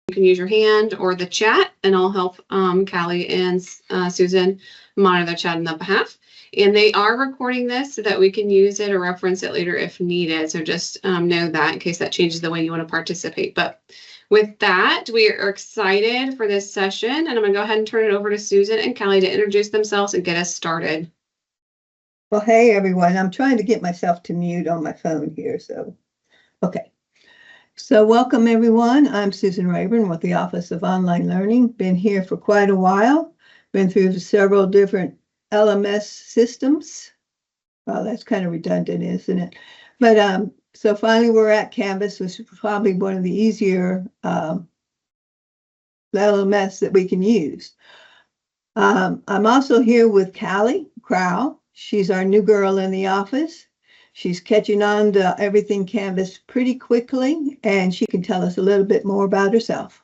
You can use your hand or the chat, and I'll help Callie and Susan monitor the chat on their behalf. And they are recording this so that we can use it or reference it later if needed. So just know that in case that changes the way you want to participate. But with that, we are excited for this session, and I'm going to go ahead and turn it over to Susan and Callie to introduce themselves and get us started. Well, hey, everyone. I'm trying to get myself to mute on my phone here. So, okay. So welcome, everyone. I'm Susan Rayburn with the Office of Online Learning. Been here for quite a while. Been through several different LMS systems. Well, that's kind of redundant, isn't it? But so finally we're at Canvas, which is probably one of the easier LMS that we can use. I'm also here with Callie Crow. She's our new girl in the office. She's catching on to everything Canvas pretty quickly, and she can tell us a little bit more about herself.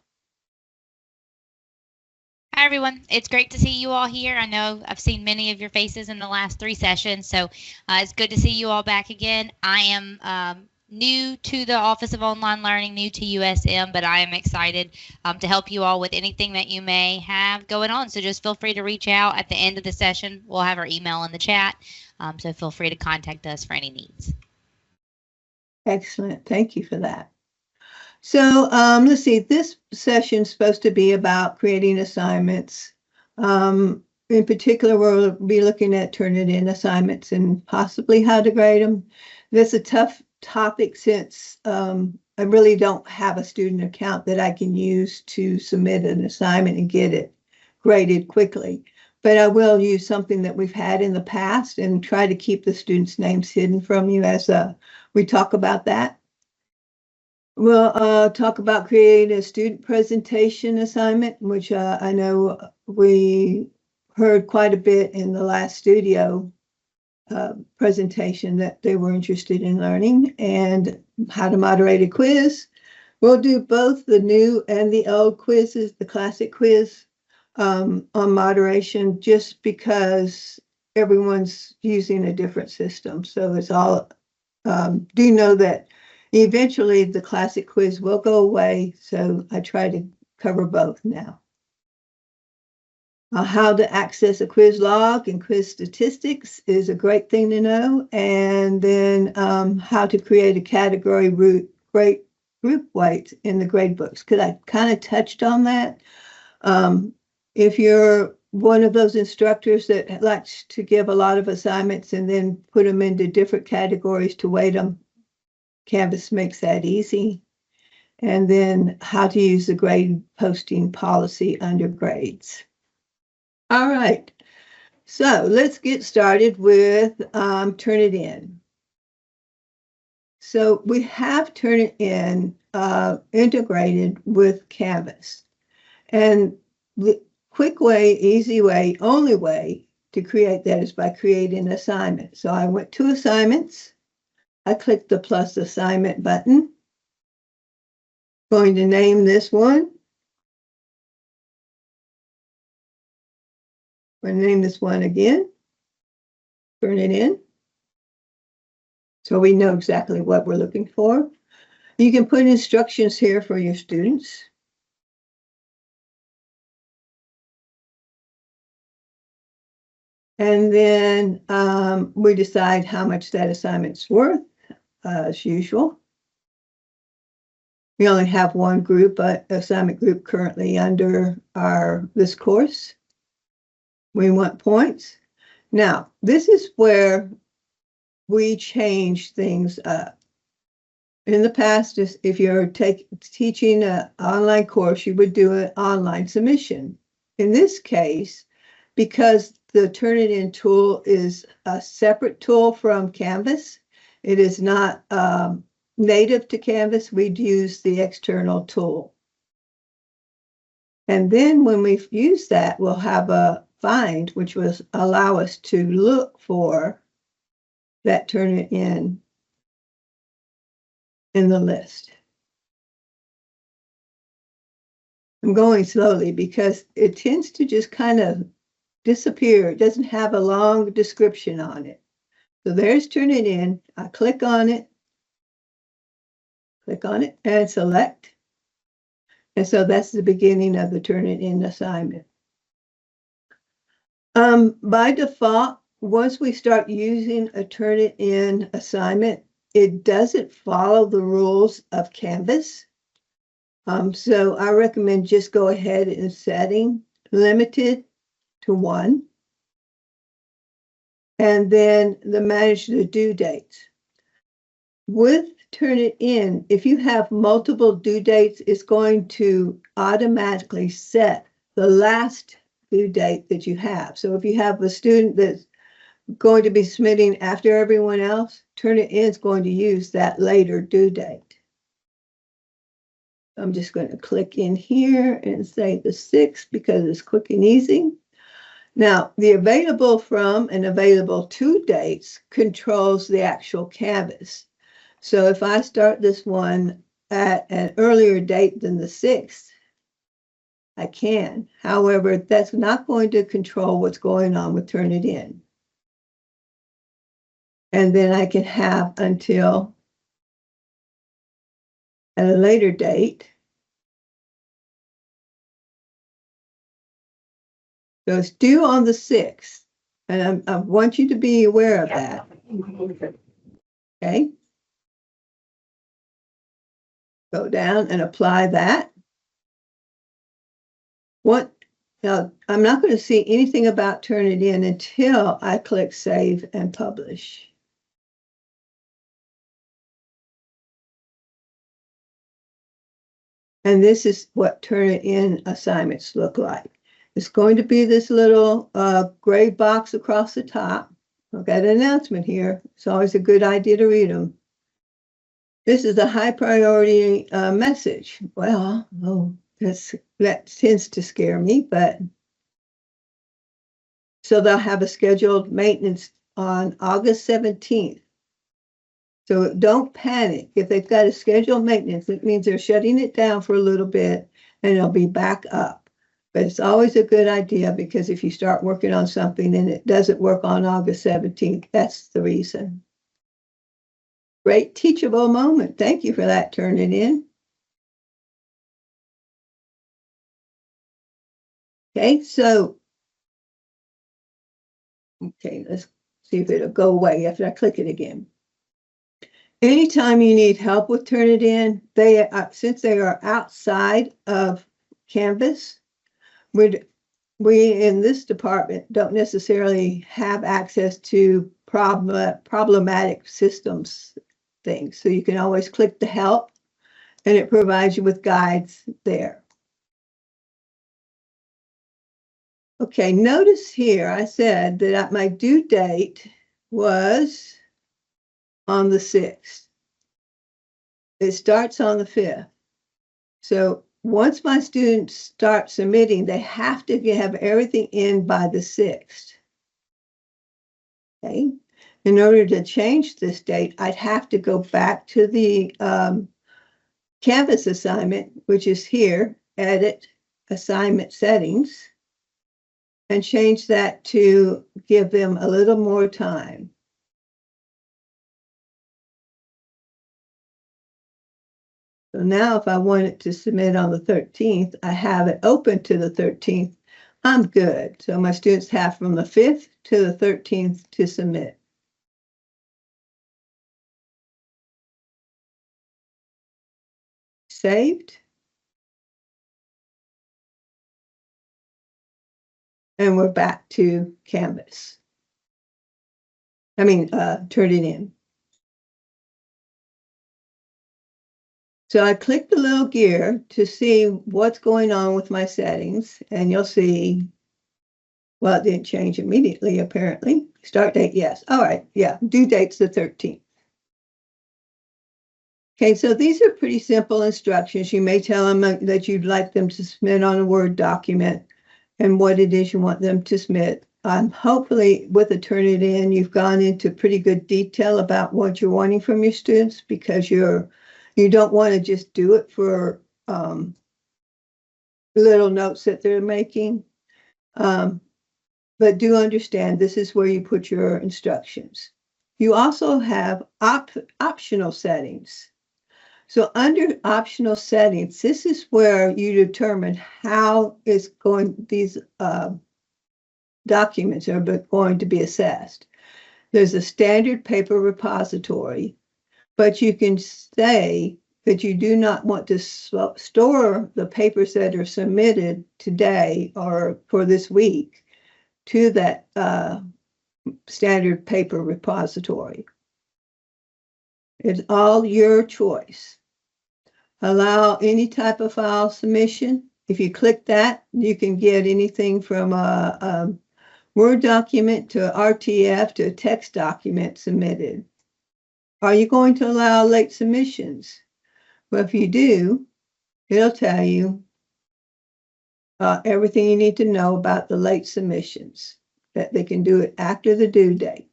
Hi, everyone. It's great to see you all here. I know I've seen many of your faces in the last 3 sessions, so it's good to see you all back again. I am new to the Office of Online Learning, new to USM, but I am excited to help you all with anything that you may have going on. So just feel free to reach out at the end of the session. We'll have our email in the chat, so feel free to contact us for any needs. Excellent. Thank you for that. So let's see, this session is supposed to be about creating assignments. In particular, we'll be looking at Turnitin assignments and possibly how to grade them. That's a tough topic since I really don't have a student account that I can use to submit an assignment and get it graded quickly. But I will use something that we've had in the past and try to keep the students' names hidden from you as we talk about that. We'll talk about creating a student presentation assignment, which I know we heard quite a bit in the last studio presentation that they were interested in learning, and how to moderate a quiz. We'll do both the new and the old quizzes, the classic quiz on moderation, just because everyone's using a different system. So it's all, do know that eventually the classic quiz will go away. So I try to cover both now. How to access a quiz log and quiz statistics is a great thing to know. And then how to create a category group weight in the gradebooks, because I kind of touched on that. If you're one of those instructors that likes to give a lot of assignments and then put them into different categories to weight them, Canvas makes that easy. And then how to use the grade posting policy under grades. All right, so let's get started with Turnitin. So we have Turnitin integrated with Canvas. And the quick way, easy way, only way to create that is by creating an assignment. So I went to assignments. I clicked the plus assignment button. Going to name this one. I'm going to name this one again. Turn it in. So we know exactly what we're looking for. You can put instructions here for your students. And then we decide how much that assignment's worth, as usual. We only have one group, assignment group currently under this course. We want points. Now, this is where we change things up. In the past, if you're teaching an online course, you would do an online submission. In this case, because the Turnitin tool is a separate tool from Canvas, it is not native to Canvas, we'd use the external tool. And then when we've used that, we'll have a find, which will allow us to look for that Turnitin in the list. I'm going slowly because it tends to just kind of disappear. It doesn't have a long description on it. So there's Turnitin. I click on it and select. And so that's the beginning of the Turnitin assignment. By default, once we start using a Turnitin assignment, it doesn't follow the rules of Canvas. So I recommend just go ahead and setting limited to 1. And then manage the due dates. With Turnitin, if you have multiple due dates, it's going to automatically set the last due date that you have. So if you have a student that's going to be submitting after everyone else, Turnitin is going to use that later due date. I'm just going to click in here and say the 6th because it's quick and easy. Now, the available from and available to dates controls the actual Canvas. So if I start this one at an earlier date than the 6th, I can. However, that's not going to control what's going on with Turnitin. And then I can have until at a later date. So it's due on the 6th. And I want you to be aware of that. Okay. Go down and apply that. Now, I'm not going to see anything about Turnitin until I click Save and Publish. And this is what Turnitin assignments look like. It's going to be this little gray box across the top. I've got an announcement here. It's always a good idea to read them. This is a high priority message. Well, that tends to scare me, but so they'll have a scheduled maintenance on August 17th. So don't panic. If they've got a scheduled maintenance, it means they're shutting it down for a little bit and it'll be back up. But it's always a good idea because if you start working on something and it doesn't work on August 17th, that's the reason. Great teachable moment. Thank you for that. Turnitin. Okay, so, let's see if it'll go away after I click it again. Anytime you need help with Turnitin, since they are outside of Canvas, we in this department don't necessarily have access to problematic systems things. So you can always click the help and it provides you with guides there. Okay, notice here I said that my due date was on the 6th. It starts on the 5th. So once my students start submitting, they have to have everything in by the 6th. Okay. In order to change this date, I'd have to go back to the Canvas assignment, which is here, Edit Assignment Settings, and change that to give them a little more time. So now if I wanted to submit on the 13th, I have it open to the 13th. I'm good. So my students have from the 5th to the 13th to submit. Saved. And we're back to Canvas. Turnitin. So I click the little gear to see what's going on with my settings, and you'll see, well, it didn't change immediately, apparently. Start date, yes. All right, yeah, due date's the 13th. Okay, so these are pretty simple instructions. You may tell them that you'd like them to submit on a Word document and what it is you want them to submit. Hopefully with the Turnitin, you've gone into pretty good detail about what you're wanting from your students because you don't want to just do it for little notes that they're making. But do understand this is where you put your instructions. You also have optional settings. So under optional settings, this is where you determine how these documents are going to be assessed. There's a standard paper repository, but you can say that you do not want to store the papers that are submitted today or for this week to that standard paper repository. It's all your choice. Allow any type of file submission. If you click that, you can get anything from a Word document to RTF to a text document submitted. Are you going to allow late submissions? Well, if you do, it'll tell you everything you need to know about the late submissions, that they can do it after the due date.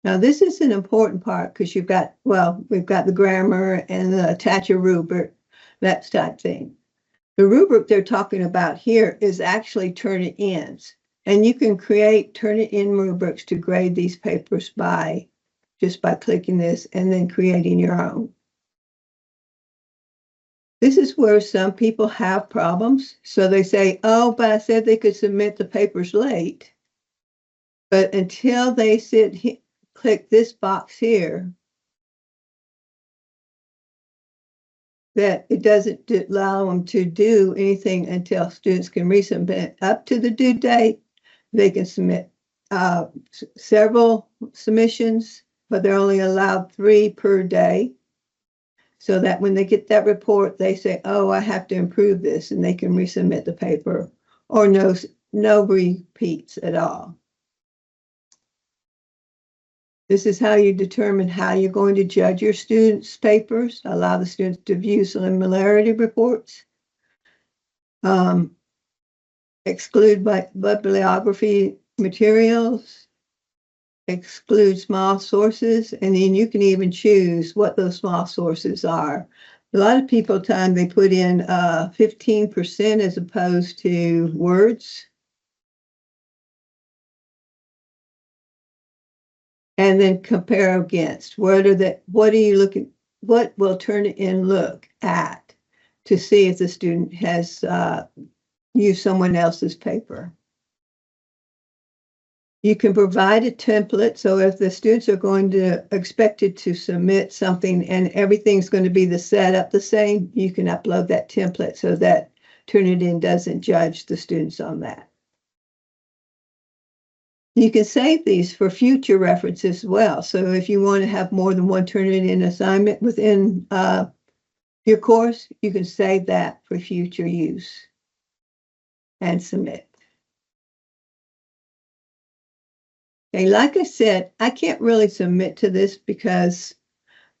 Now, this is an important part because we've got the grammar and the attach a rubric, that type thing. The rubric they're talking about here is actually Turnitin-ins, and you can create Turnitin rubrics to grade these papers just by clicking this and then creating your own. This is where some people have problems. So they say, oh, but I said they could submit the papers late. But until they click this box here, that it doesn't allow them to do anything until students can resubmit up to the due date. They can submit several submissions, but they're only allowed 3 per day. So that when they get that report, they say, oh, I have to improve this, and they can resubmit the paper, or no repeats at all. This is how you determine how you're going to judge your students' papers. Allow the students to view similarity reports. Exclude bibliography materials. Exclude small sources. And then you can even choose what those small sources are. A lot of people they put in 15% as opposed to words. And then compare against what are you looking, what will Turnitin look at to see if the student has used someone else's paper. You can provide a template, so if the students are going to expected to submit something and everything's going to be the setup the same, you can upload that template so that Turnitin doesn't judge the students on that. You can save these for future reference as well. So if you want to have more than one Turnitin assignment within your course, you can save that for future use and submit. Okay, like I said, I can't really submit to this because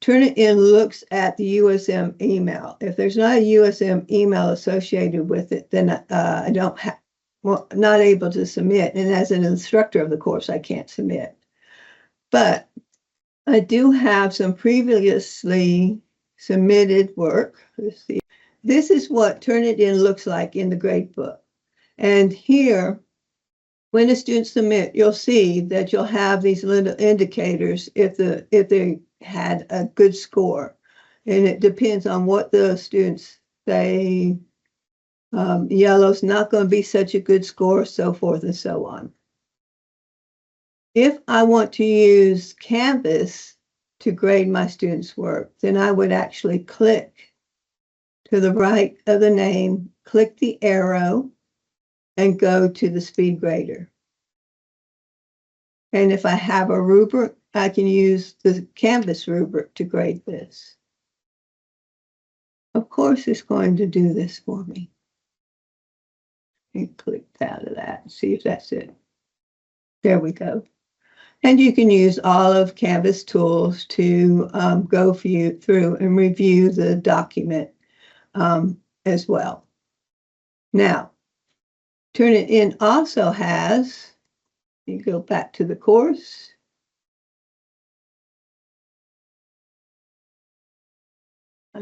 Turnitin looks at the USM email. If there's not a USM email associated with it, then I don't have. Well, not able to submit, and as an instructor of the course, I can't submit. But I do have some previously submitted work. Let's see. This is what Turnitin looks like in the gradebook. And here, when the students submit, you'll see that you'll have these little indicators if they had a good score. And it depends on what the students say. Yellow's not going to be such a good score, so forth and so on. If I want to use Canvas to grade my students' work, then I would actually click to the right of the name, click the arrow, and go to the speed grader. And if I have a rubric, I can use the Canvas rubric to grade this. Of course, it's going to do this for me. And click out of that and see if that's it. There we go. And you can use all of Canvas tools to go through and review the document as well. Now, Turnitin also has, you go back to the course. I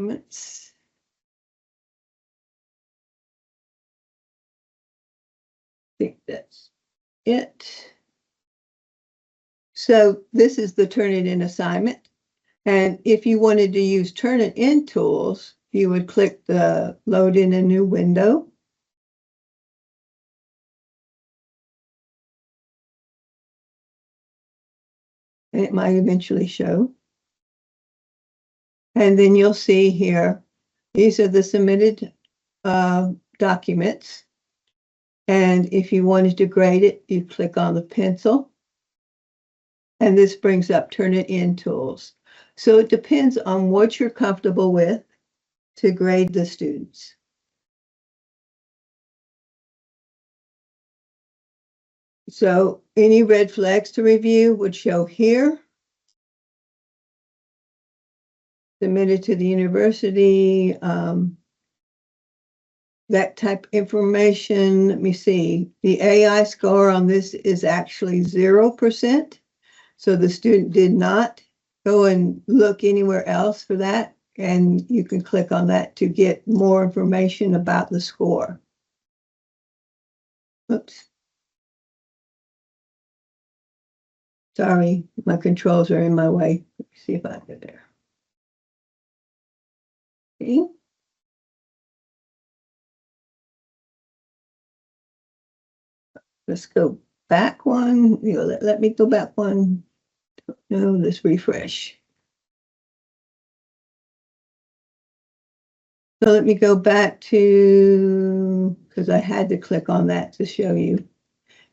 think that's it. So this is the Turnitin assignment. And if you wanted to use Turnitin tools, you would click the load in a new window. And it might eventually show. And then you'll see here, these are the submitted documents. And if you wanted to grade it, you click on the pencil. And this brings up Turnitin tools. So it depends on what you're comfortable with to grade the students. So any red flags to review would show here. Submitted to the university, that type of information. Let me see. The AI score on this is actually 0%. So the student did not go and look anywhere else for that. And you can click on that to get more information about the score. Oops. Sorry, my controls are in my way. Let me see if I get there. Okay. Let's go back one. Let me go back one. No, let's refresh. So let me go back to, because I had to click on that to show you.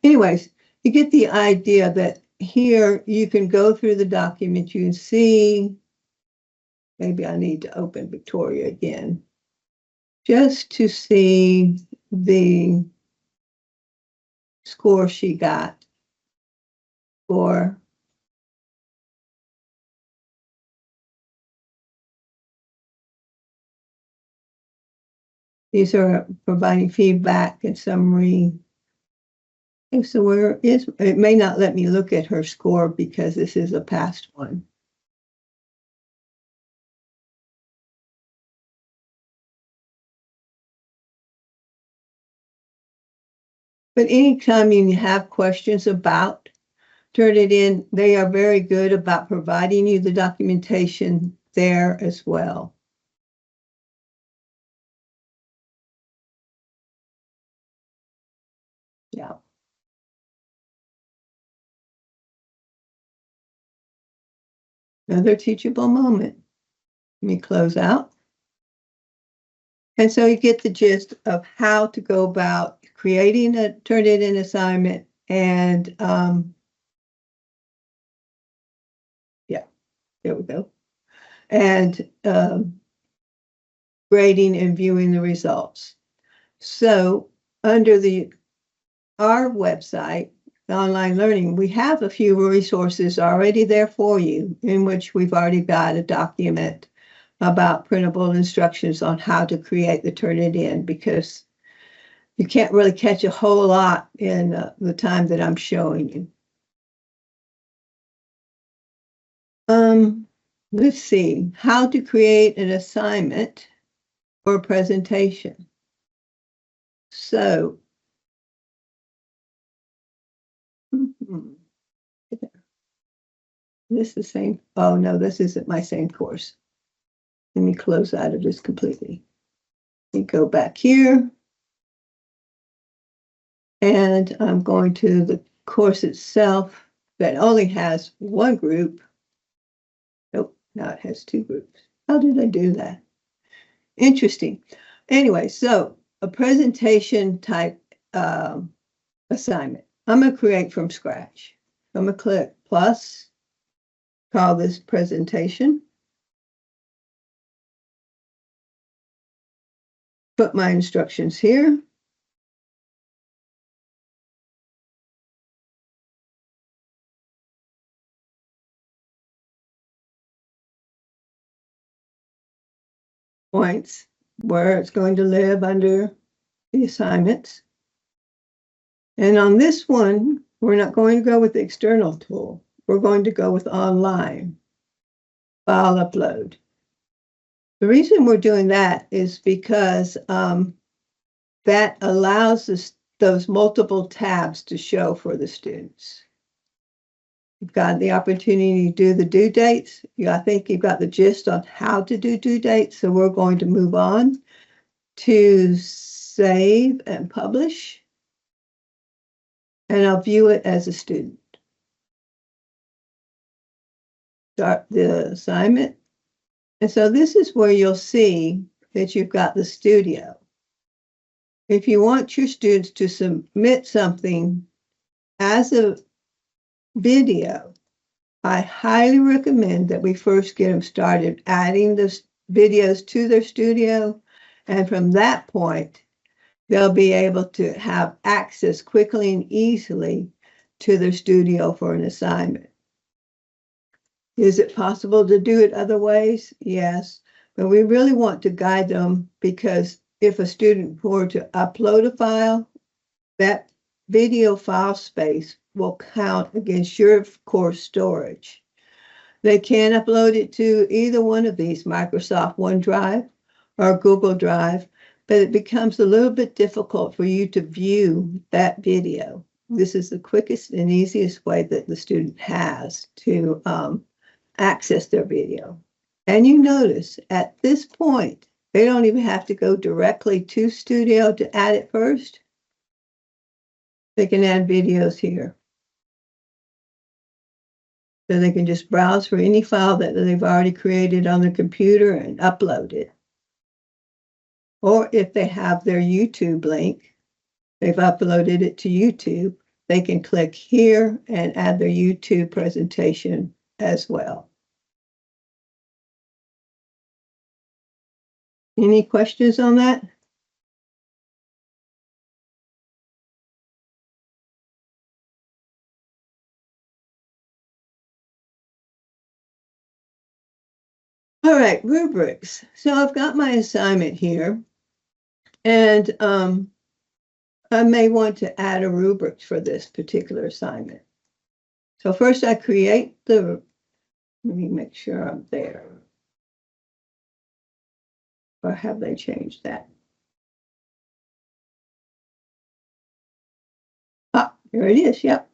Anyways, you get the idea that here you can go through the document, you can see, maybe I need to open Victoria again, just to see the score she got for these are providing feedback and summary. Okay, so where is, it may not let me look at her score because this is a past one. But anytime you have questions about Turnitin, they are very good about providing you the documentation there as well. Yeah. Another teachable moment. Let me close out. And so you get the gist of how to go about creating a Turnitin assignment and yeah, there we go. And grading and viewing the results. So under our website, the online learning, we have a few resources already there for you, in which we've already got a document about printable instructions on how to create the Turnitin, because you can't really catch a whole lot in the time that I'm showing you. Let's see, how to create an assignment or a presentation. So, this is the same. Oh no, this isn't my same course. Let me close out of this completely. Let me go back here. And I'm going to the course itself that only has one group. Nope, now it has two groups. How did I do that? Interesting. Anyway, so a presentation type assignment. I'm going to create from scratch. I'm going to click plus, call this presentation. Put my instructions here. Points where it's going to live under the assignments. And on this one, we're not going to go with the external tool. We're going to go with online file upload. The reason we're doing that is because that allows us those multiple tabs to show for the students. You've got the opportunity to do the due dates. I think you've got the gist on how to do due dates. So we're going to move on to save and publish. And I'll view it as a student. Start the assignment. And so this is where you'll see that you've got the studio. If you want your students to submit something as a video, I highly recommend that we first get them started adding the videos to their studio. And from that point, they'll be able to have access quickly and easily to their studio for an assignment. Is it possible to do it other ways? Yes, but we really want to guide them, because if a student were to upload a file, that video file space will count against your course storage. They can upload it to either one of these, Microsoft OneDrive or Google Drive, but it becomes a little bit difficult for you to view that video. This is the quickest and easiest way that the student has to access their video. And you notice at this point, they don't even have to go directly to Studio to add it first. They can add videos here. So they can just browse for any file that they've already created on the computer and upload it. Or if they have their YouTube link, they've uploaded it to YouTube, they can click here and add their YouTube presentation as well. Any questions on that? All right, rubrics. So I've got my assignment here, and I may want to add a rubric for this particular assignment. So first I create let me make sure I'm there. Or have they changed that? Ah, here it is, yep.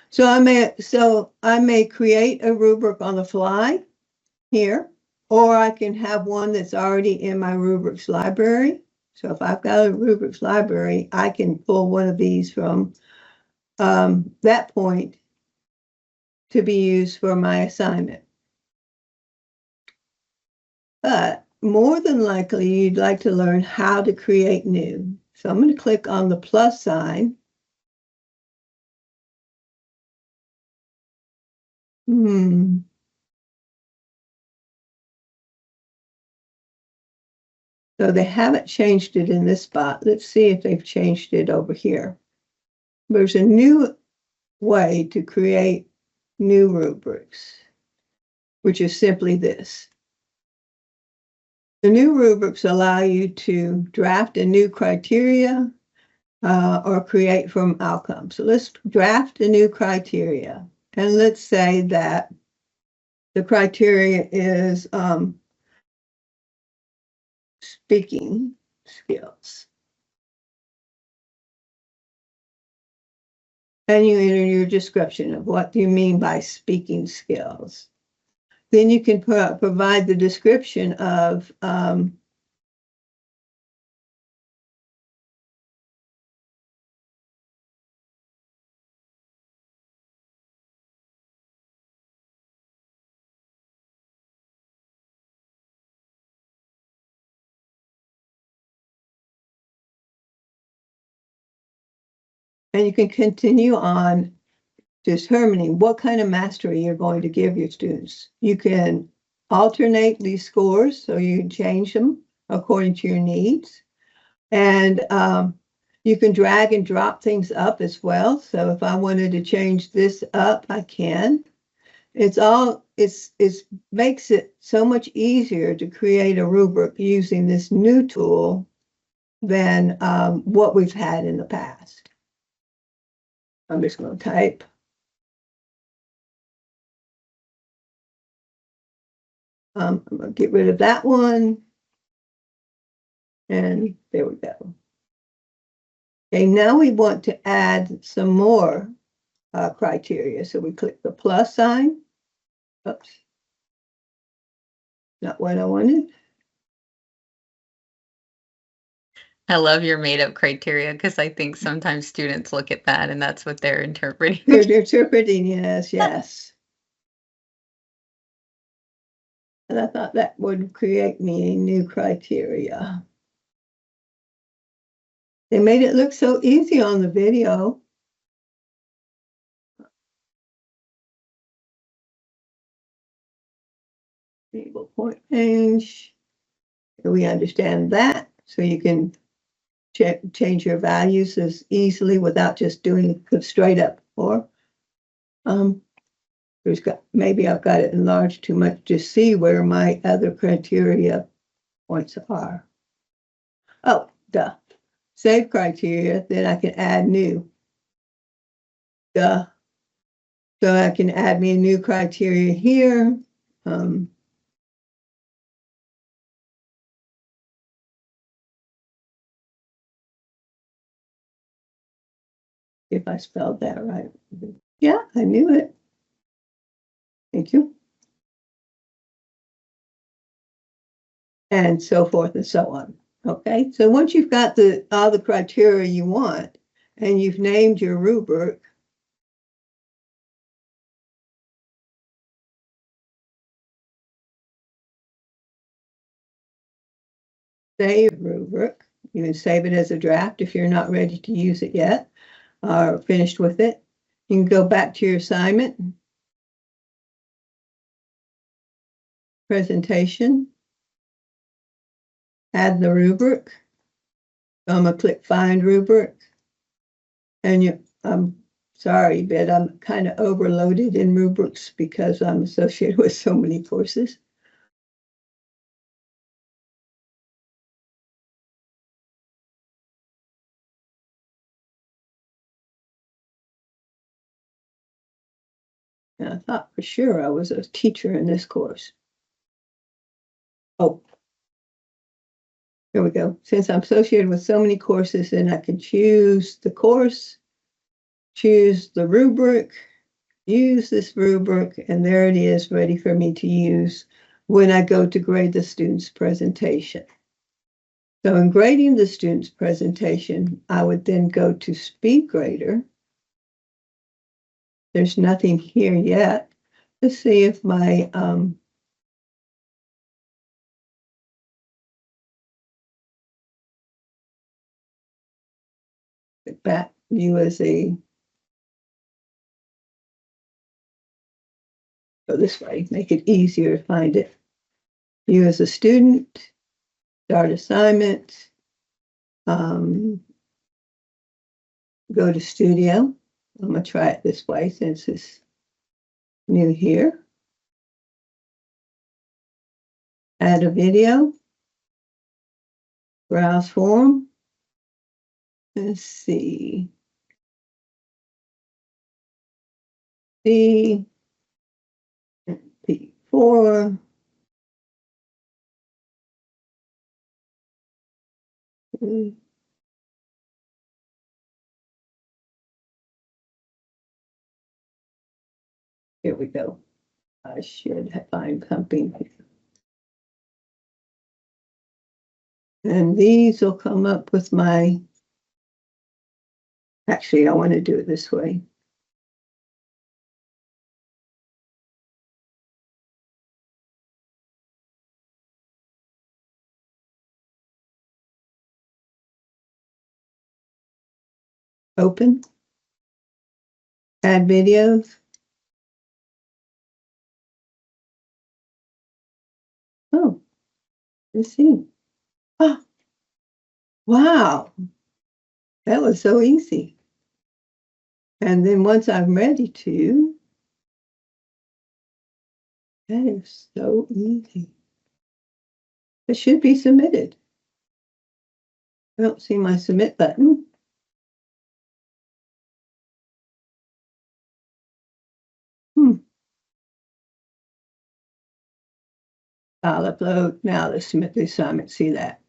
So I may create a rubric on the fly here, or I can have one that's already in my rubrics library. So if I've got a rubrics library, I can pull one of these from that point to be used for my assignment. But more than likely, you'd like to learn how to create new. So I'm going to click on the plus sign. So they haven't changed it in this spot. Let's see if they've changed it over here. There's a new way to create new rubrics, which is simply this. The new rubrics allow you to draft a new criteria or create from outcomes. So let's draft a new criteria. And let's say that the criteria is speaking skills. And you enter your description of what you mean by speaking skills. Then you can provide the description of and you can continue on determining what kind of mastery you're going to give your students. You can alternate these scores, so you can change them according to your needs. And you can drag and drop things up as well. So if I wanted to change this up, I can. It makes it so much easier to create a rubric using this new tool than what we've had in the past. I'm just going to type. I'm going to get rid of that one. And there we go. Okay, now we want to add some more criteria. So we click the plus sign. Oops. Not what I wanted. I love your made-up criteria because I think sometimes students look at that and that's what they're interpreting. They're interpreting, yes. And I thought that would create me a new criteria. They made it look so easy on the video. Enable point range. We understand that, so you can change your values as easily without just doing straight up. Or maybe I've got it enlarged too much to see where my other criteria points are. Oh, duh. Save criteria, then I can add new. Duh. So I can add me a new criteria here. If I spelled that right. Yeah, I knew it. Thank you. And so forth and so on. Okay, so once you've got all the criteria you want and you've named your rubric, save rubric. You can save it as a draft if you're not ready to use it yet or finished with it. You can go back to your assignment, presentation, add the rubric. So I'm going to click Find Rubric. And I'm sorry, but I'm kind of overloaded in rubrics because I'm associated with so many courses. And I thought for sure I was a teacher in this course. Oh, here we go. Since I'm associated with so many courses, then I can choose the course, choose the rubric, use this rubric, and there it is, ready for me to use when I go to grade the student's presentation. So in grading the student's presentation, I would then go to SpeedGrader. There's nothing here yet. Let's see if my back view as a go this way, make it easier to find it. You as a student, start assignment, go to studio. I'm going to try it this way since it's new here. Add a video, browse form. Let's see. C, P4. Here we go. I should find something here. And these will come up with my, actually, I want to do it this way. Open, add videos. Oh, let's see. Oh, wow. That was so easy. And then once I'm ready to, that is so easy. It should be submitted. I don't see my submit button. I'll upload now to submit the assignment. See that?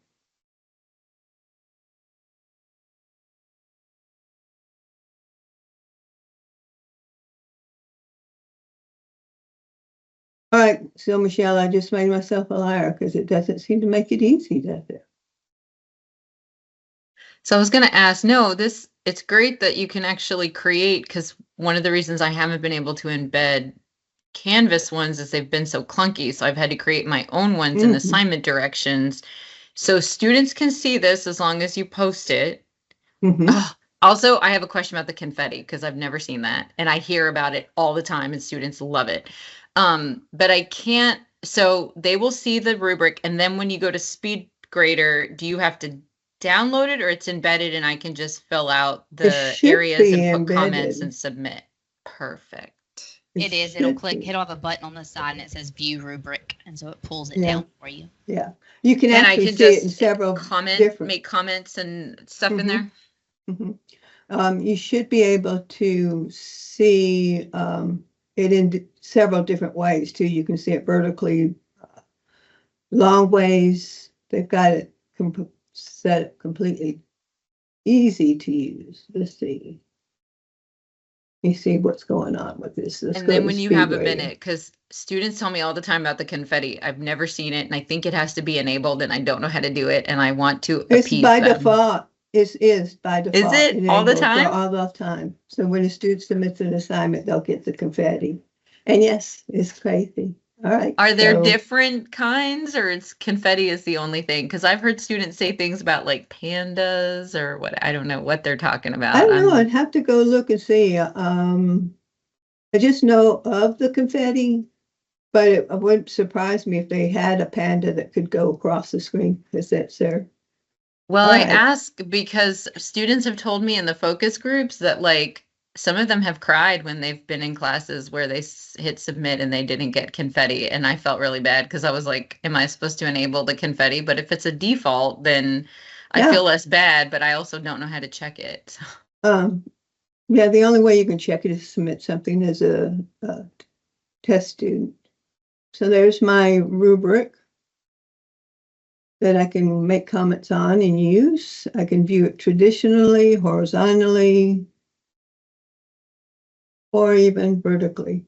All right, so Michelle, I just made myself a liar because it doesn't seem to make it easy, does it? So I was going to ask, no, it's great that you can actually create, because one of the reasons I haven't been able to embed Canvas ones is they've been so clunky. So I've had to create my own ones in assignment directions. So students can see this as long as you post it. Oh, also, I have a question about the confetti because I've never seen that. And I hear about it all the time and students love it. But I can't, so they will see the rubric. And then when you go to Speed Grader, do you have to download it or it's embedded and I can just fill out the areas and put comments and submit? Perfect. It is. It'll have a button on the side and it says view rubric. And so it pulls it down for you. Yeah. You can and actually I can see just it in several make comments and stuff in there. You should be able to see it in several different ways too. You can see it vertically, long ways. They've got it set completely easy to use. Let's see. You see what's going on with this. And then when you have a minute, because students tell me all the time about the confetti. I've never seen it, and I think it has to be enabled, and I don't know how to do it, and I want to appease them. It's by default. It is by default. Is it all the time? All the time. So when a student submits an assignment, they'll get the confetti. And yes, it's crazy. All right. Are there different kinds, or it's confetti is the only thing? Because I've heard students say things about like pandas or what. I don't know what they're talking about. I don't know. I'd have to go look and see. I just know of the confetti, but it wouldn't surprise me if they had a panda that could go across the screen. Is that sir? Well, I ask because students have told me in the focus groups that like some of them have cried when they've been in classes where they hit submit and they didn't get confetti. And I felt really bad because I was like, am I supposed to enable the confetti? But if it's a default, then I feel less bad, but I also don't know how to check it. Yeah, the only way you can check it is to submit something as a test student. So there's my rubric that I can make comments on and use. I can view it traditionally, horizontally, or even vertically.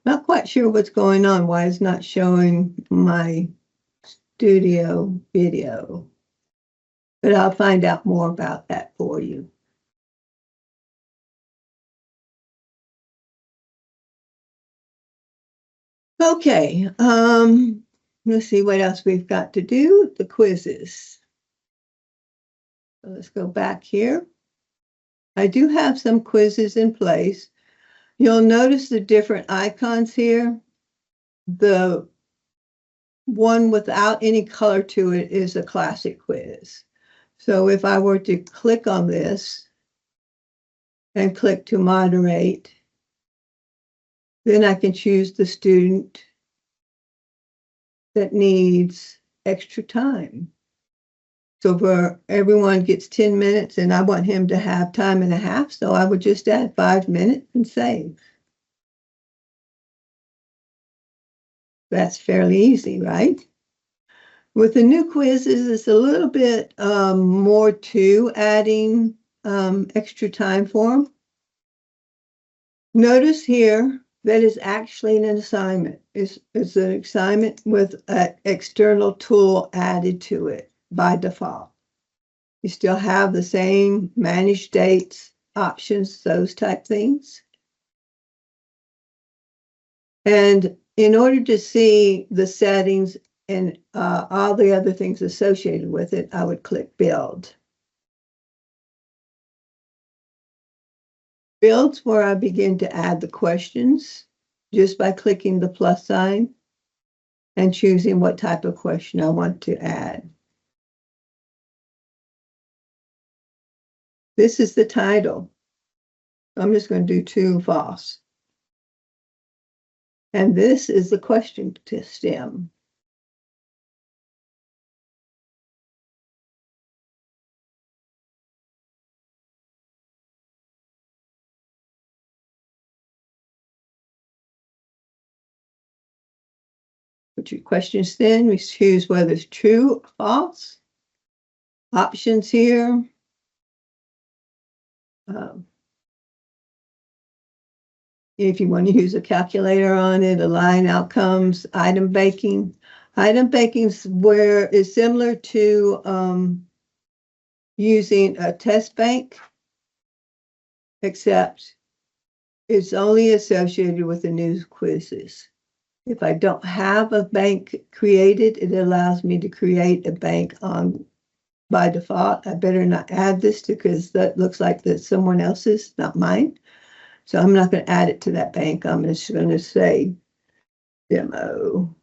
Not quite sure what's going on, why it's not showing my studio video, but I'll find out more about that for you. Okay, let's see what else we've got to do. The quizzes. So let's go back here. I do have some quizzes in place. You'll notice the different icons here. The one without any color to it is a classic quiz. So if I were to click on this and click to moderate, then I can choose the student that needs extra time. So for everyone gets 10 minutes and I want him to have time and a half, so I would just add 5 minutes and save. That's fairly easy, right? With the new quizzes, it's a little bit more to adding extra time for them. Notice here that is actually an assignment. It's an assignment with an external tool added to it by default. You still have the same manage dates, options, those type things. And in order to see the settings and all the other things associated with it, I would click Build. Build's where I begin to add the questions just by clicking the plus sign and choosing what type of question I want to add. This is the title. I'm just going to do true, false. And this is the question to stem. Put your questions in, we choose whether it's true or false. Options here. if you want to use a calculator on it, align outcomes, item banking. Item banking is similar to using a test bank, except it's only associated with the new quizzes. If I don't have a bank created, it allows me to create a bank by default. I better not add this because that looks like that's someone else's, not mine. So I'm not going to add it to that bank. I'm just going to say demo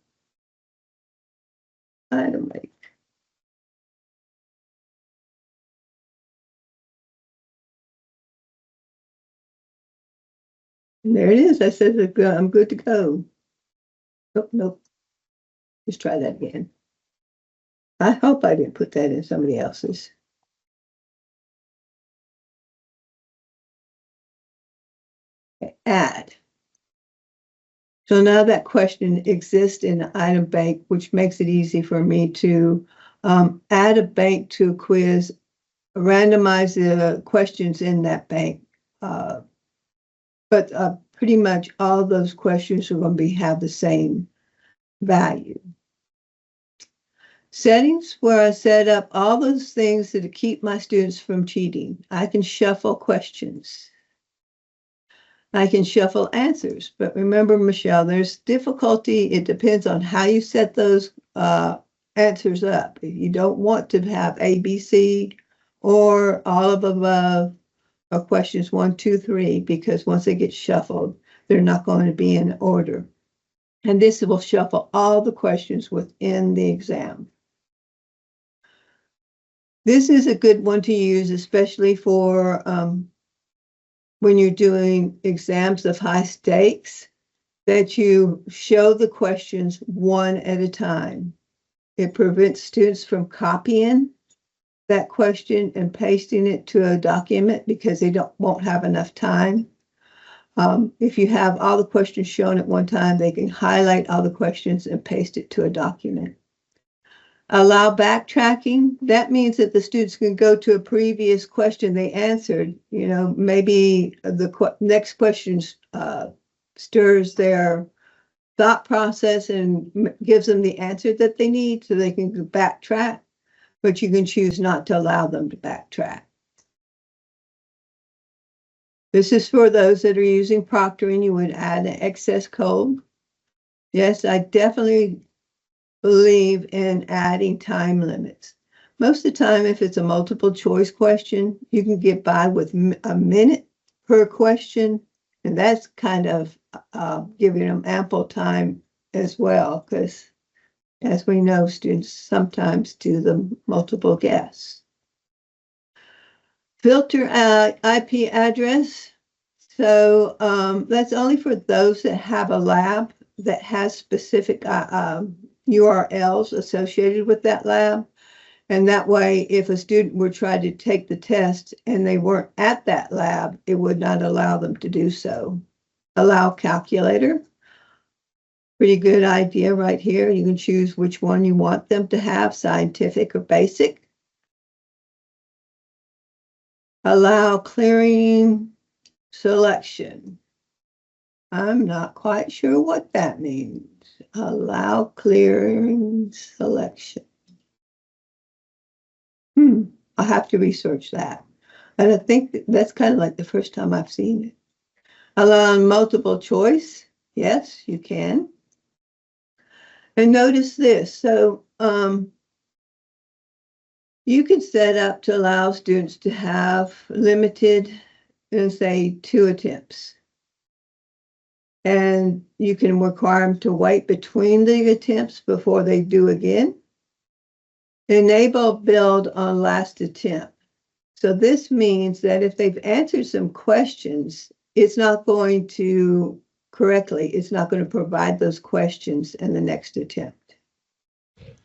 item bank. And there it is. I said I'm good to go. Nope, nope. Let's try that again. I hope I didn't put that in somebody else's. Okay, add. So now that question exists in the item bank, which makes it easy for me to add a bank to a quiz, randomize the questions in that bank. But pretty much all of those questions are going to have the same value. Settings, where I set up all those things that keep my students from cheating. I can shuffle questions. I can shuffle answers. But remember, Michelle, there's difficulty. It depends on how you set those answers up. If you don't want to have A, B, C, or all of above, or questions 1, 2, 3, because once they get shuffled, they're not going to be in order. And this will shuffle all the questions within the exam. This is a good one to use, especially for when you're doing exams of high stakes, that you show the questions one at a time. It prevents students from copying that question and pasting it to a document because they won't have enough time. If you have all the questions shown at one time, they can highlight all the questions and paste it to a document. Allow backtracking. That means that the students can go to a previous question they answered. You know, maybe the next question stirs their thought process and gives them the answer that they need so they can backtrack, but you can choose not to allow them to backtrack. This is for those that are using proctoring. You would add an excess code. Yes, I definitely believe in adding time limits. Most of the time, if it's a multiple choice question, you can get by with a minute per question, and that's kind of giving them ample time as well, because as we know, students sometimes do the multiple guess. Filter IP address. So that's only for those that have a lab that has specific URLs associated with that lab. And that way, if a student were trying to take the test and they weren't at that lab, it would not allow them to do so. Allow calculator. Pretty good idea right here. You can choose which one you want them to have, scientific or basic. Allow clearing selection. I'm not quite sure what that means. Allow clearing selection. I'll have to research that. And I think that's kind of like the first time I've seen it. Allow multiple choice. Yes, you can. And notice this. So you can set up to allow students to have limited, say, 2 attempts. And you can require them to wait between the attempts before they do again. Enable build on last attempt. So this means that if they've answered some questions, it's not going to correctly, it's not going to provide those questions in the next attempt.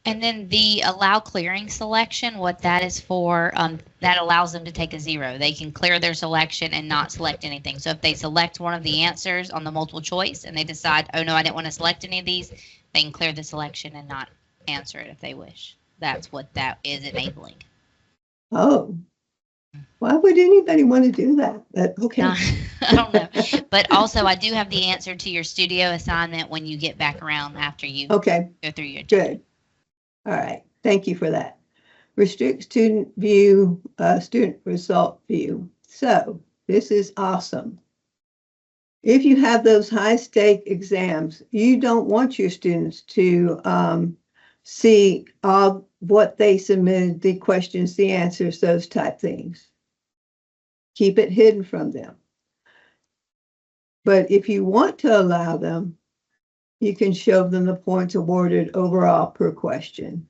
And then the allow clearing selection, what that is for, that allows them to take a 0. They can clear their selection and not select anything. So if they select one of the answers on the multiple choice and they decide, oh no, I didn't want to select any of these, they can clear the selection and not answer it if they wish. That's what that is enabling. Oh, Why would anybody want to do that? But okay. I don't know. But also, I do have the answer to your studio assignment when you get back around after you Okay, go through your agenda. good. All right. Thank you for that. Restrict student view, student result view. So this is awesome. If you have those high stake exams, you don't want your students to see all what they submitted, the questions, the answers, those type things. Keep it hidden from them. But if you want to allow them, you can show them the points awarded overall per question.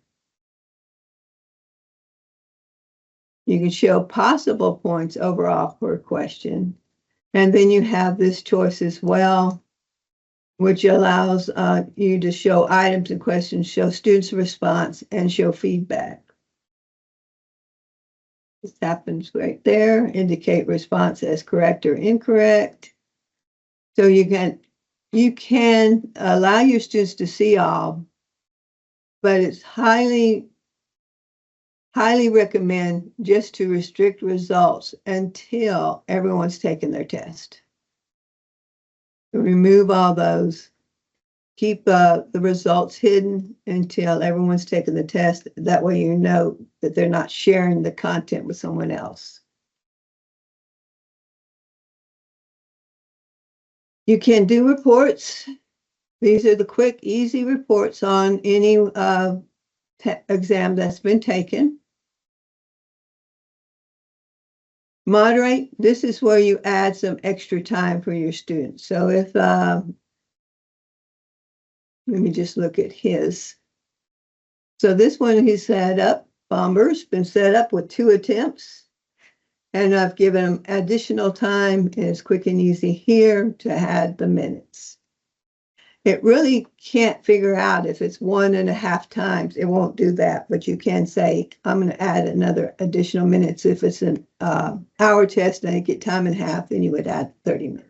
You can show possible points overall per question. And then you have this choice as well, which allows you to show items and questions, show students' response, and show feedback. This happens right there. Indicate response as correct or incorrect. So you can allow your students to see all, but it's highly recommend just to restrict results until everyone's taken their test. Remove all those. Keep the results hidden until everyone's taken the test. That way you know that they're not sharing the content with someone else. You can do reports. These are the quick, easy reports on any exam that's been taken. Moderate. This is where you add some extra time for your students. So if let me just look at his. So this one he set up, Bomber's been set up with 2 attempts. And I've given him additional time, and it's quick and easy here to add the minutes. It really can't figure out if it's 1.5 times. It won't do that, but you can say, I'm going to add another additional minutes. If it's an hour test and I get time and a half, then you would add 30 minutes.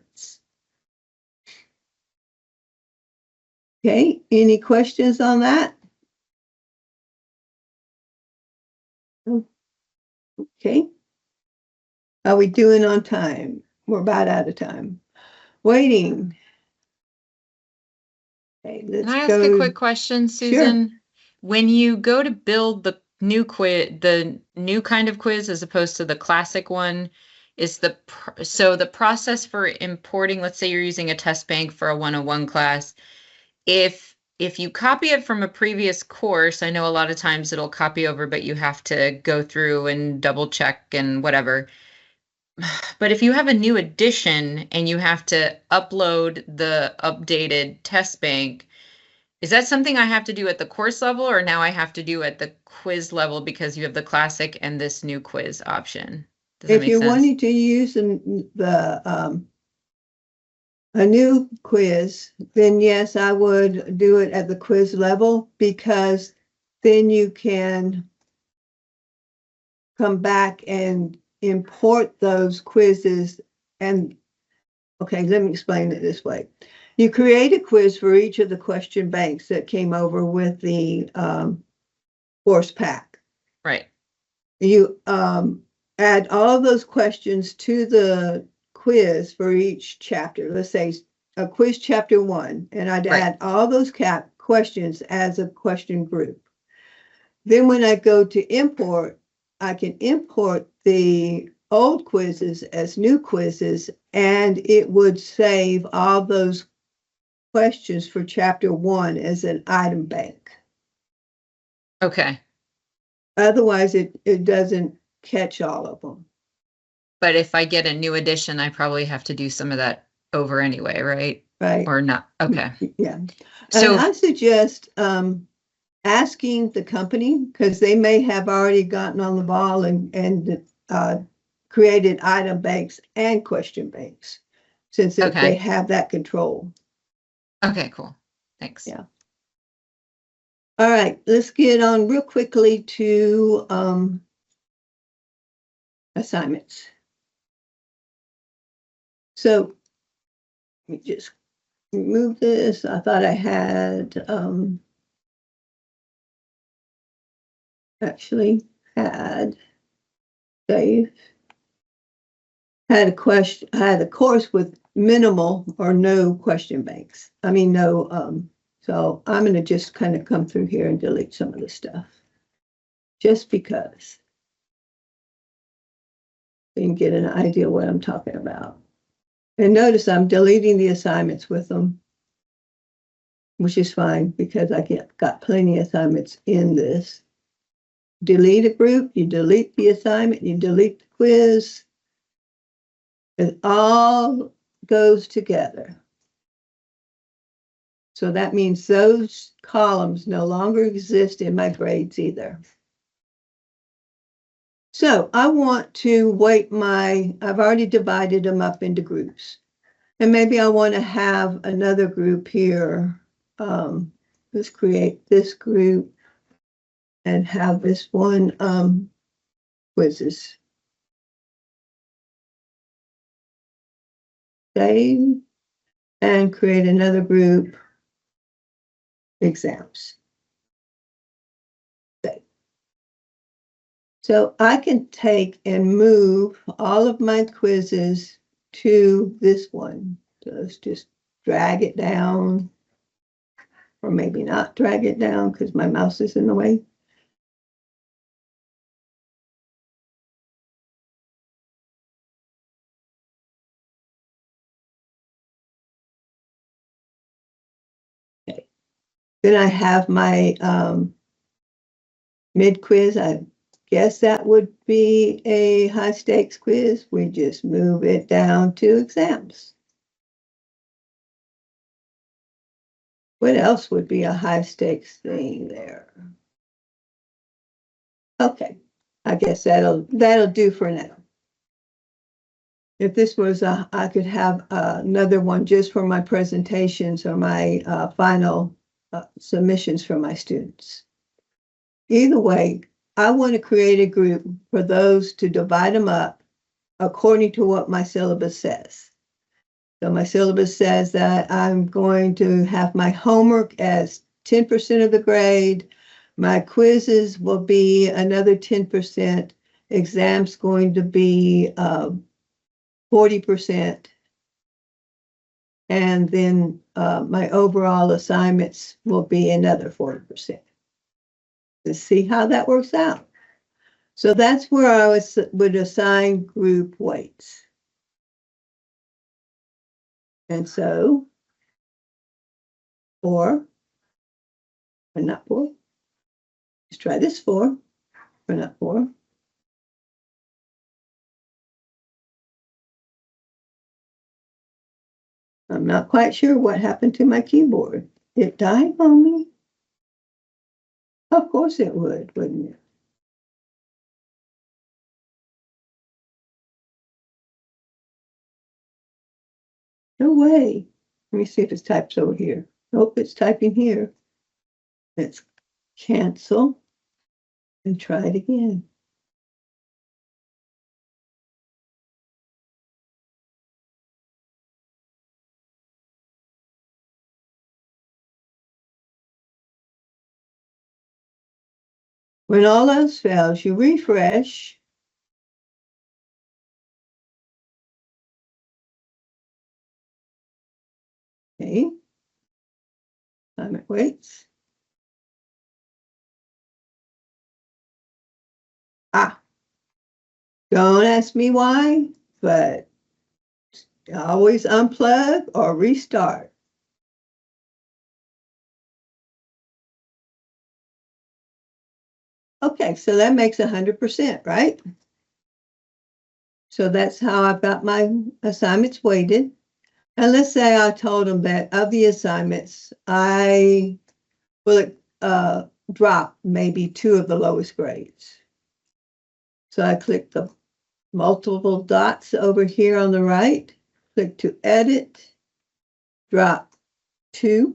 Okay, any questions on that? Okay. How are we doing on time? We're about out of time. Waiting. Okay, let's Can I ask go. a quick question, Susan? Sure. When you go to build the new quiz, the new kind of quiz as opposed to the classic one, is the process for importing, let's say you're using a test bank for a 101 class, if you copy it from a previous course, I know a lot of times it'll copy over, but you have to go through and double check and whatever. But if you have a new edition and you have to upload the updated test bank, is that something I have to do at the course level, or now I have to do at the quiz level because you have the classic and this new quiz option? Does that If make you're sense? wanting to use a new quiz, then yes, I would do it at the quiz level, because then you can come back and import those quizzes. And okay, let me explain it this way. You create a quiz for each of the question banks that came over with the course pack. Right. You add all of those questions to the quiz for each chapter. Let's say a quiz chapter 1, and I'd add all those questions as a question group. Then when I go to import, I can import the old quizzes as new quizzes, and it would save all those questions for chapter 1 as an item bank. Okay. Otherwise, it doesn't catch all of them. But if I get a new edition, I probably have to do some of that over anyway, right? Right. Or not? Okay. Yeah. So and I suggest asking the company, because they may have already gotten on the ball and created item banks and question banks, since they have that control. Okay, cool. Thanks. Yeah. All right, let's get on real quickly to assignments. So let me just remove this. I thought I had actually had save. had a course with minimal or no question banks. I mean, no, so I'm going to just kind of come through here and delete some of the stuff. Just because. You can get an idea what I'm talking about. And notice I'm deleting the assignments with them, which is fine because I got plenty of assignments in this. Delete a group, you delete the assignment, you delete the quiz. It all goes together. So that means those columns no longer exist in my grades either. So I want to weight I've already divided them up into groups. And maybe I want to have another group here. Let's create this group and have this one quizzes. Save and create another group exams. Save. So I can take and move all of my quizzes to this one. So let's just drag it down, or maybe not drag it down because my mouse is in the way. Okay. Then I have my mid-quiz. I guess that would be a high-stakes quiz. We just move it down to exams. What else would be a high-stakes thing there? Okay, I guess that'll do for now. If this was I could have another one just for my presentations or my final submissions for my students. Either way, I want to create a group for those to divide them up according to what my syllabus says. So my syllabus says that I'm going to have my homework as 10% of the grade. My quizzes will be another 10%. Exams going to be 40%. And then my overall assignments will be another 40%. Let's see how that works out. So that's where I would assign group weights. And so, or not 4. Let's try this 4, or not 4. I'm not quite sure what happened to my keyboard. It died on me. Of course it would, wouldn't it? No way. Let me see if it's typed over here. Nope, it's typing here. Let's cancel and try it again. When all else fails, you refresh. Okay. Time waits. Don't ask me why, but always unplug or restart. Okay, so that makes 100%, right? So that's how I've got my assignments weighted. And let's say I told them that of the assignments, I will drop maybe 2 of the lowest grades. So I click the multiple dots over here on the right, click to edit, drop 2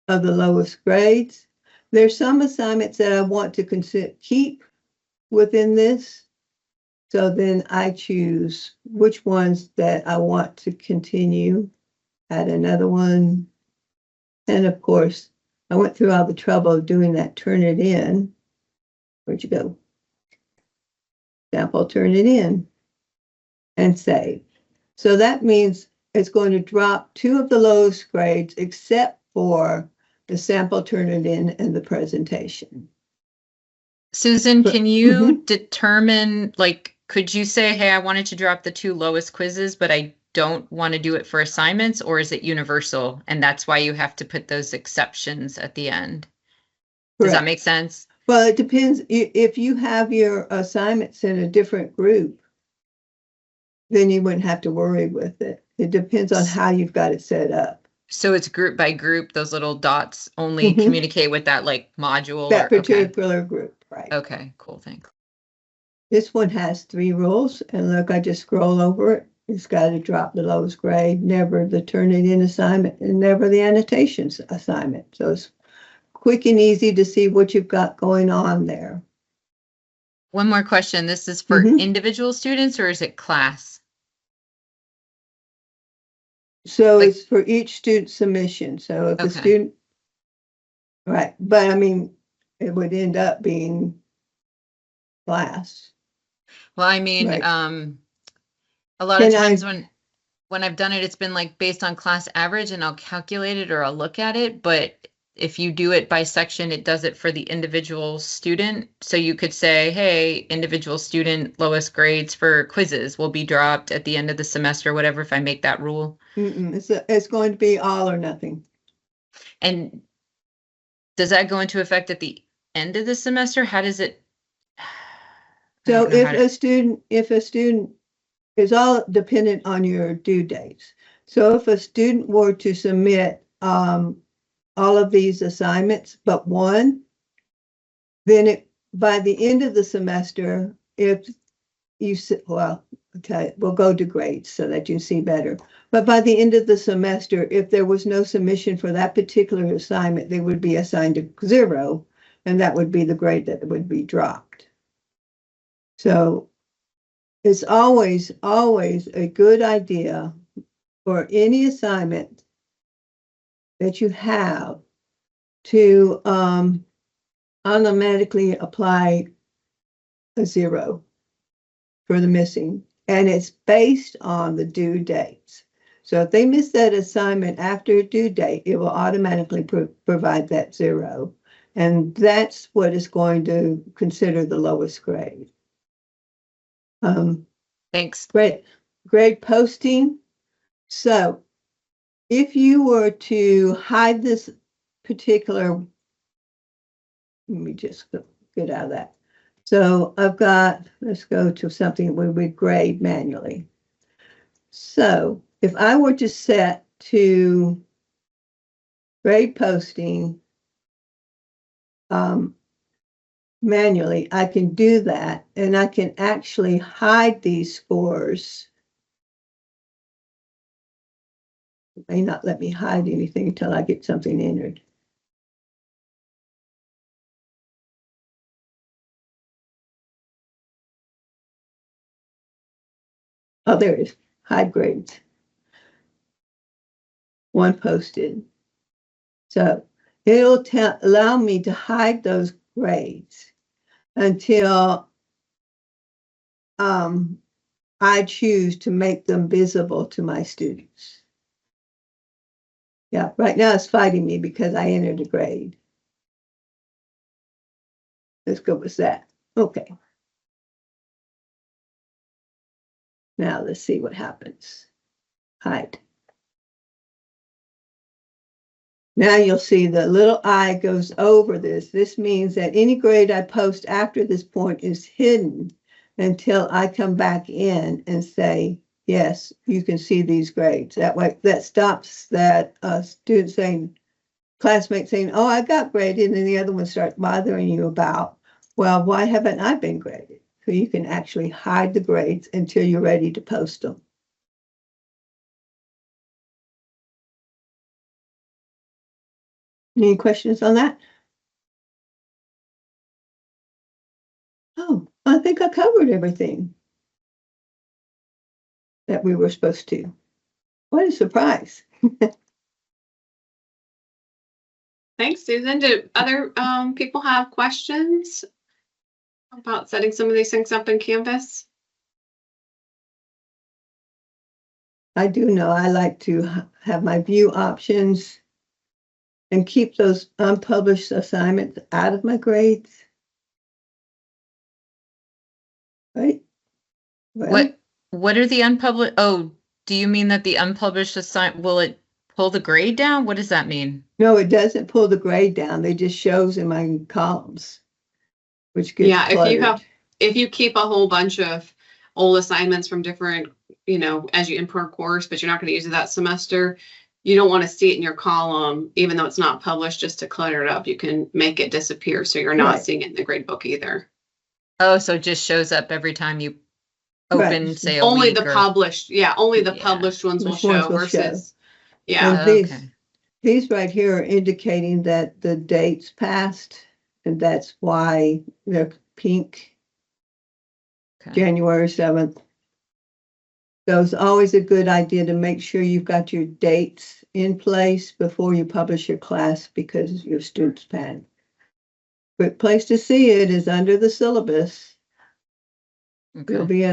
of the lowest grades. There's some assignments that I want to keep within this. So then I choose which ones that I want to continue, add another one. And of course, I went through all the trouble of doing that, turn it in. Where'd you go? Sample, turn it in. and save. So that means it's going to drop 2 of the lowest grades except for the sample turn it in and the presentation. Susan, But- can you determine, like, could you say, hey, I wanted to drop the 2 lowest quizzes, but I don't want to do it for assignments, or is it universal? And that's why you have to put those exceptions at the end. Does that Correct. make sense? Well, it depends. If you have your assignments in a different group, then you wouldn't have to worry with it. It depends on how you've got it set up. So it's group by group, those little dots only Mhm. communicate with that like module That or okay. particular group, right? Okay, cool, thanks. This one has 3 rules, and look, I just scroll over it. It's got to drop the lowest grade, never the turn it in assignment, and never the annotations assignment. So it's quick and easy to see what you've got going on there. One more question. This is for Mhm. individual students or is it class? So Like- it's for each student submission. So if a Okay. student, right, but I mean, it would end up being class. Well, I mean, Right. a lot of Can I- times when I've done it, it's been like based on class average and I'll calculate it or I'll look at it. But if you do it by section, it does it for the individual student. So you could say, hey, individual student lowest grades for quizzes will be dropped at the end of the semester, whatever, if I make that rule. It's going to be all or nothing. And does that go into effect at the end of the semester? How does it? I So don't know if how to- if a student is all dependent on your due dates. So if a student were to submit all of these assignments but one, then by the end of the semester, if you well, okay, we'll go to grades so that you see better. But by the end of the semester, if there was no submission for that particular assignment, they would be assigned a 0, and that would be the grade that would be dropped. So it's always a good idea for any assignment that you have to automatically apply a 0 for the missing. And it's based on the due dates. So if they miss that assignment after due date, it will automatically provide that 0. And that's what is going to consider the lowest grade. Thanks. Grade posting. So if you were to hide this particular, let me just get out of that. So I've got, let's go to something where we grade manually. So if I were to set to grade posting manually, I can do that, and I can actually hide these scores. It may not let me hide anything until I get something entered. Oh, there it is. Hide grades. One posted. So it'll allow me to hide those grades until I choose to make them visible to my students. Yeah, right now it's fighting me because I entered a grade. Let's go with that. Okay. Now let's see what happens. Hide. Now you'll see the little I goes over this. This means that any grade I post after this point is hidden until I come back in and say, yes, you can see these grades. That way, that stops that student saying, classmate saying, oh, I got graded, and then the other one starts bothering you about, well, why haven't I been graded? So you can actually hide the grades until you're ready to post them. Any questions on that? Oh, I think I covered everything that we were supposed to. What a surprise. Thanks, Susan. Do other people have questions about setting some of these things up in Canvas? I do know I like to have my view options and keep those unpublished assignments out of my grades. Right? Well, What are the unpublished? Oh, do you mean that the unpublished will it pull the grade down? What does that mean? no, it doesn't pull the grade down. It just shows in my columns, which gets Yeah, cluttered. if you keep a whole bunch of old assignments from different, as you input course, but you're not going to use it that semester, you don't want to see it in your column, even though it's not published, just to clutter it up. You can make it disappear so you're not Right. seeing it in the gradebook either. Oh, so it just shows up every time you open, Right. say, a Only week the or... published, only the Yeah. published ones will Which ones show will versus, And Okay. these right here are indicating that the dates passed, and that's why they're pink. Okay. January 7th. So it's always a good idea to make sure you've got your dates in place before you publish your class because your students panic. Good place to see it is under the syllabus. You'll Okay. be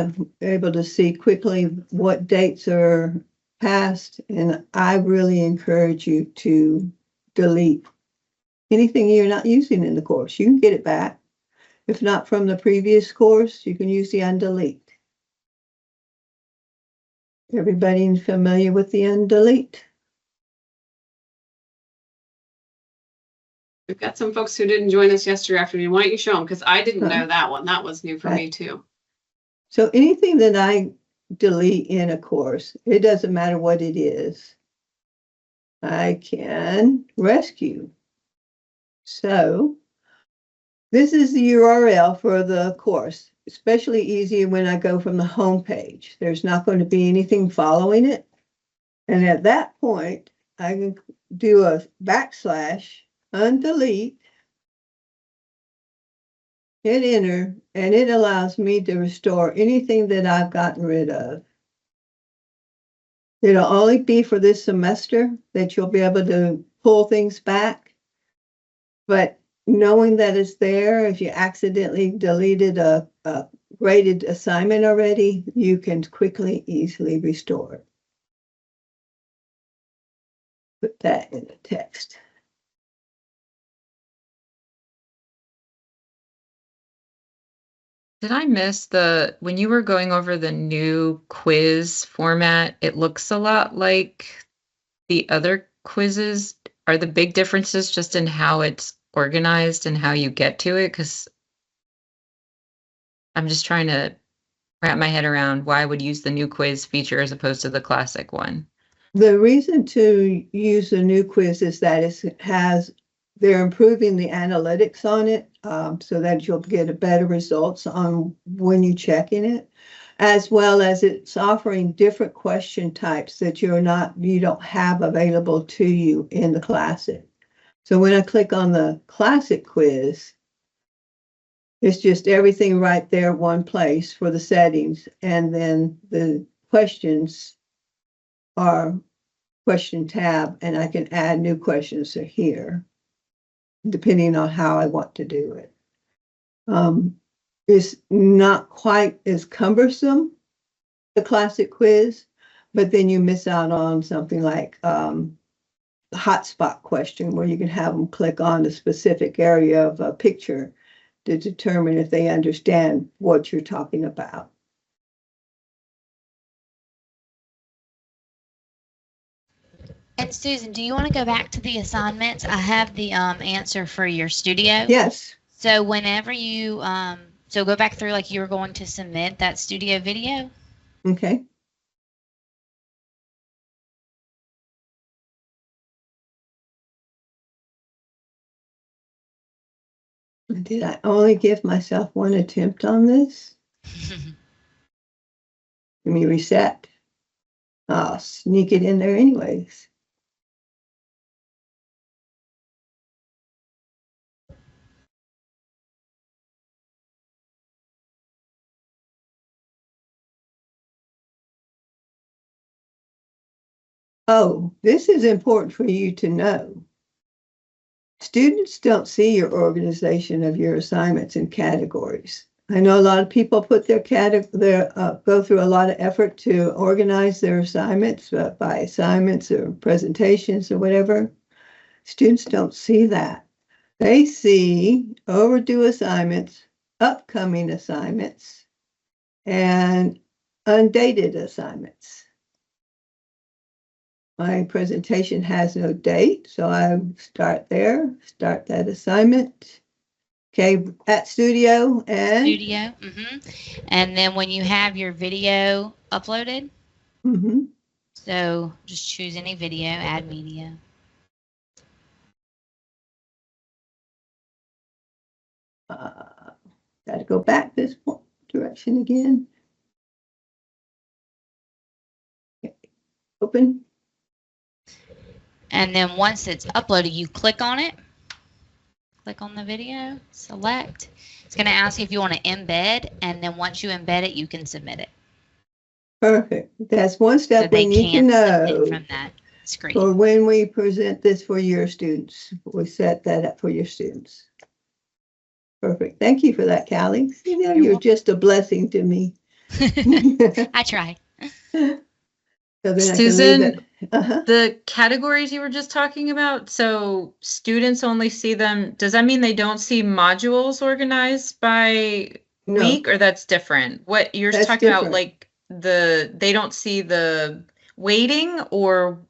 able to see quickly what dates are passed, and I really encourage you to delete anything you're not using in the course. You can get it back. If not from the previous course, you can use the undelete. Everybody familiar with the undelete? we've got some folks who didn't join us yesterday afternoon. Why don't you show them? Because I didn't Huh. know that one. That was new for me too. So anything that I delete in a course, it doesn't matter what it is, I can rescue. So this is the URL for the course, especially easy when I go from the home page. There's not going to be anything following it. And at that point, I can do a / undelete, hit enter, and it allows me to restore anything that I've gotten rid of. It'll only be for this semester that you'll be able to pull things back. But knowing that it's there, if you accidentally deleted a graded assignment already, you can quickly, easily restore it. Put that in the text. Did I miss when you were going over the new quiz format, it looks a lot like the other quizzes. Are the big differences just in how it's organized and how you get to it? Because I'm just trying to wrap my head around why I would use the new quiz feature as opposed to the classic one. The reason to use the new quiz is that they're improving the analytics on it, so that you'll get better results on when you check in it, as well as it's offering different question types that you don't have available to you in the classic. So when I click on the classic quiz, it's just everything right there, one place for the settings, and then the questions are question tab, and I can add new questions to here, depending on how I want to do it. It's not quite as cumbersome, the classic quiz, but then you miss out on something like the hotspot question, where you can have them click on a specific area of a picture to determine if they understand what you're talking about. And Susan, do you want to go back to the assignments? I have the answer for your studio. Yes. So whenever you so go back through like you were going to submit that studio video. Okay. Did I only give myself one attempt on this? Let me reset. I'll sneak it in there anyways. Oh, this is important for you to know. Students don't see your organization of your assignments in categories. I know a lot of people put their go through a lot of effort to organize their assignments by assignments or presentations or whatever. Students don't see that. They see overdue assignments, upcoming assignments, and undated assignments. My presentation has no date, so I start there, start that assignment. Okay, at studio and Studio. And then when you have your video uploaded, so just choose any video, add media. Got to go back this direction again. Okay. Open. And then once it's uploaded, you click on it. Click on the video, select. It's going to ask you if you want to embed, and then once you embed it, you can submit it. Perfect. That's one step So we need to know from that screen. for when we present this for your students. We set that up for your students. Perfect. Thank you for that, Callie. You know, you're just a blessing to me. I try. So Susan, the categories you were just talking about, so students only see them, does that mean they don't see modules organized by week, or that's different? What you're just talking about, like they don't see the weighting, or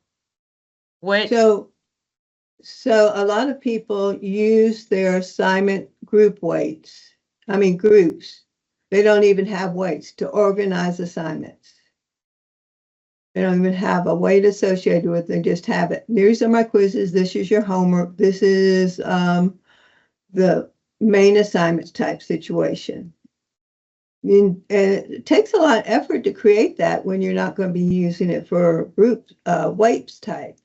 what? So a lot of people use their assignment groups. They don't even have weights to organize assignments. They don't even have a weight associated with it. They just have it. These are my quizzes. This is your homework. This is the main assignments type situation. And it takes a lot of effort to create that when you're not going to be using it for group weights type.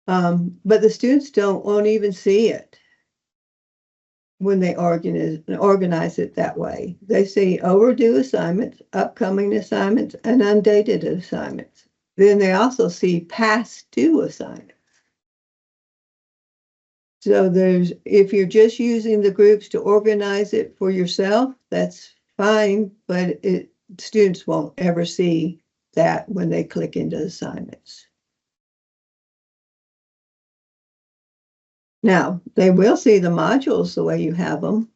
But the students won't even see it when they organize it that way. They see overdue assignments, upcoming assignments, and undated assignments. Then they also see past due assignments. So if you're just using the groups to organize it for yourself, that's fine, but students won't ever see that when they click into assignments. Now, they will see the modules the way you have them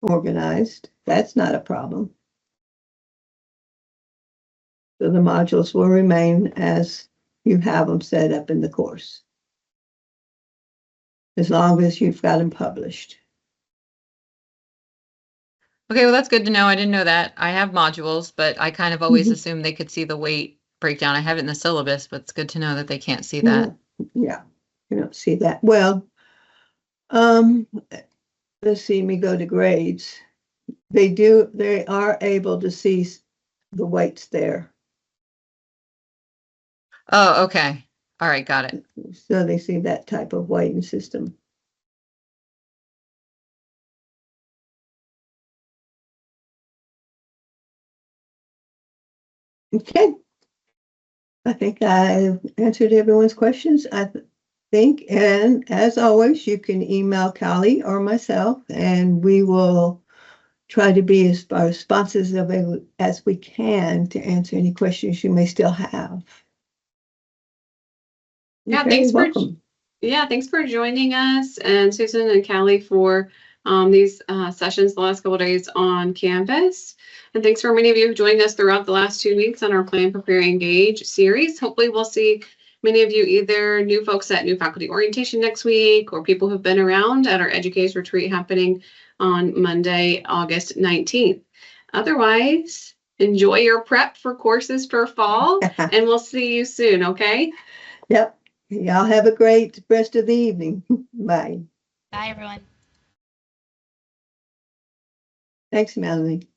organized. That's not a problem. So the modules will remain as you have them set up in the course, as long as you've got them published. Okay, well, that's good to know. I didn't know that. I have modules, but I kind of always assumed they could see the weight breakdown. I have it in the syllabus, but it's good to know that they can't see that. Yeah, you don't see that. Well, let's see, let me go to grades. They are able to see the weights there. Oh, okay. All right, got it. So they see that type of weighting system. Okay. I think I've answered everyone's questions. I think, and as always, you can email Callie or myself, and we will try to be as responsive as we can to answer any questions you may still have. Yeah, okay, thanks for joining us, and Susan and Callie for these sessions the last couple of days on Canvas. And thanks for many of you who joined us throughout the last 2 weeks on our Plan, Prepare, Engage series. Hopefully we'll see many of you, either new folks at New Faculty Orientation next week, or people who've been around at our Educators Retreat happening on Monday, August 19th. Otherwise, enjoy your prep for courses for fall, and we'll see you soon, okay? Yep. Y'all have a great rest of the evening. Bye. Bye, everyone. Thanks, Melanie.